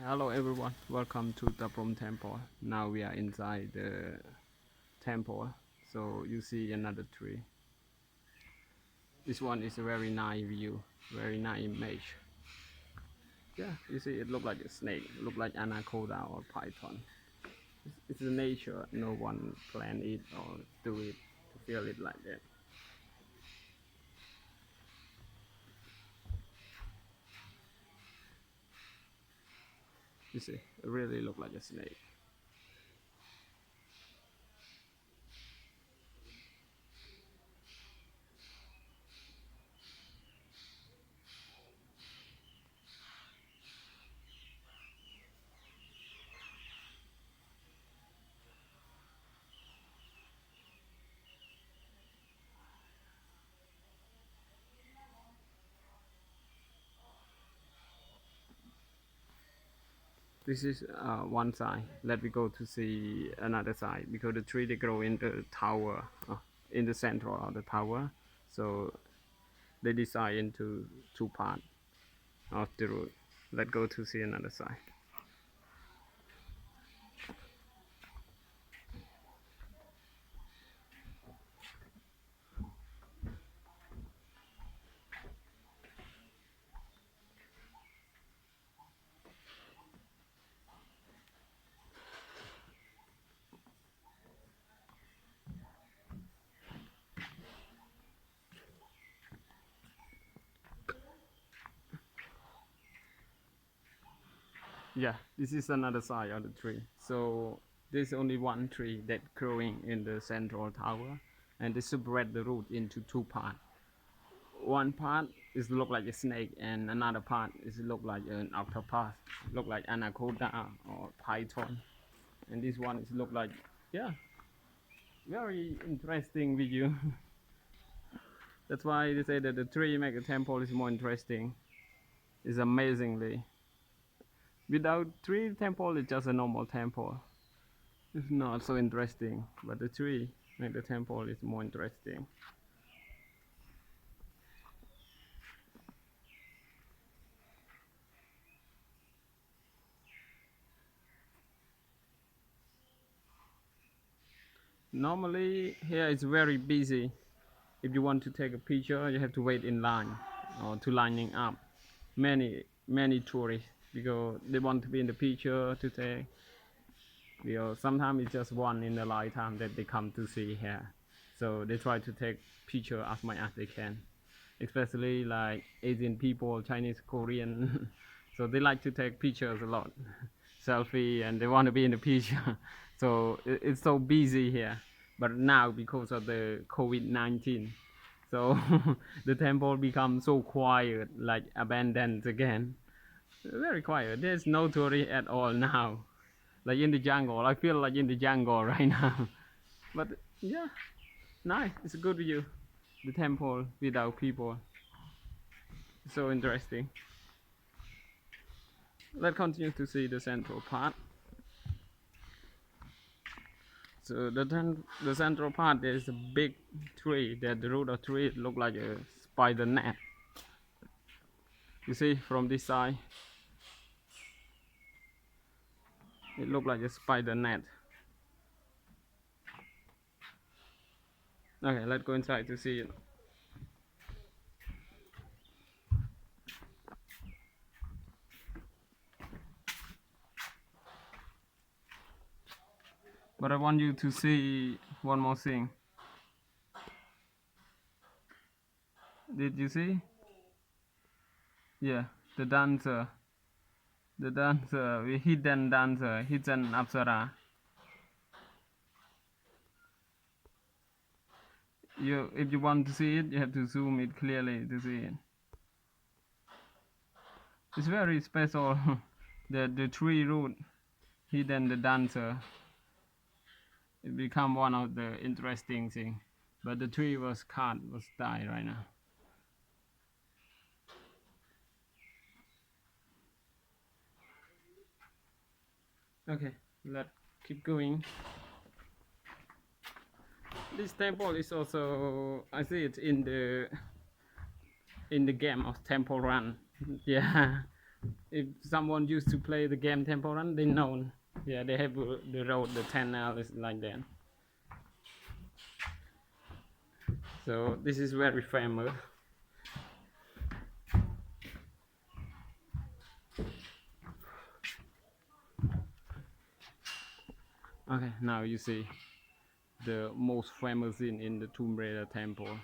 Hello everyone, welcome to Taphrom Temple. Now we are inside the temple, so you see another tree. This one is a very nice view, very nice image. Yeah, you see it look like a snake, look like anaconda or python. It's the nature, no one plan it or do it to feel it like that. You see, it really look like a snake. This is one side. Let me go to see another side because the tree they grow in the tower, in the center of the tower. So they design into two parts of the road. Let's go to see another side. Yeah, this is another side of the tree. So there's only one tree that growing in the central tower, and they separate the root into two parts. One part is look like a snake, and another part is look like an octopus, look like anaconda or python. And this one is look like, yeah, very interesting video. That's why they say that the tree make a temple is more interesting. It's amazingly. Without tree, temple is just a normal temple. It's not so interesting, but the tree make the temple is more interesting. Normally here it's very busy. If you want to take a picture, you have to wait in line or to lining up. Many tourists because they want to be in the picture to take. Because sometimes it's just one in a lifetime that they come to see here, so they try to take picture as much as they can, especially like Asian people, Chinese, Korean. So they like to take pictures a lot, selfie, and they want to be in the picture. So it's so busy here. But now because of the COVID-19, so the temple becomes so quiet, like abandoned again. Very quiet. There's no tourist at all now. Like in the jungle. I feel like in the jungle right now. But yeah, nice. It's a good view. The temple without people. So interesting. Let's continue to see the central part. So the central part, there is a big tree. That the root of tree look like a spider net. You see from this side, it look like a spider net. Okay, let's go inside to see it. But I want you to see one more thing. Did you see? Yeah, the dancer. The dancer, hidden dancer, hidden apsara. If you want to see it, you have to zoom it clearly to see it. It's very special. The tree root, hidden the dancer. It become one of the interesting thing. But the tree was cut, was died right now. Okay, let's keep going. This temple is also, I see it in the game of Temple Run. Yeah, If someone used to play the game Temple Run, they know. Yeah, they have the road, the tunnel is like that. So this is very famous. Okay, now you see the most famous scene in the Tomb Raider temple.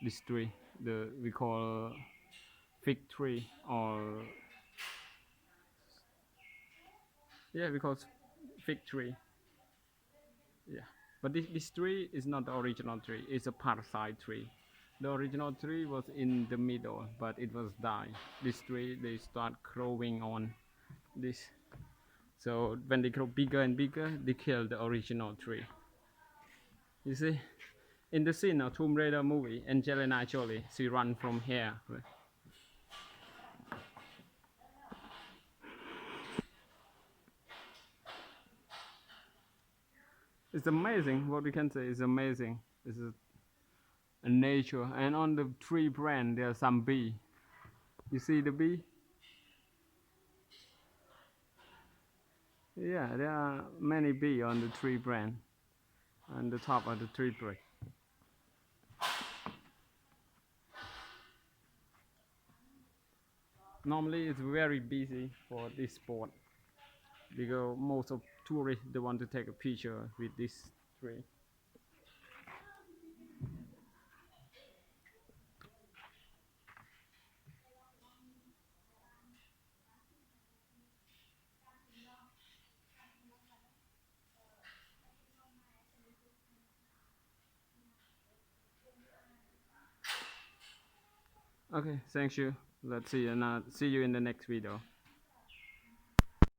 This tree, the we call fig tree, or yeah, because fig tree. Yeah, but this tree is not the original tree. It's a parasite tree. The original tree was in the middle, but it was died. This tree they start growing on this. So when they grow bigger and bigger, they kill the original tree. You see, in the scene of Tomb Raider movie, Angelina Jolie, she run from here. It's amazing. What we can say is amazing. This is a nature, and on the tree branch there are some bee. You see the bee? Yeah, there are many bee on the tree branch, on the top of the tree branch. Normally, it's very busy for this spot because most of tourists they want to take a picture with this tree. Okay, thank you. Let's see you in the next video.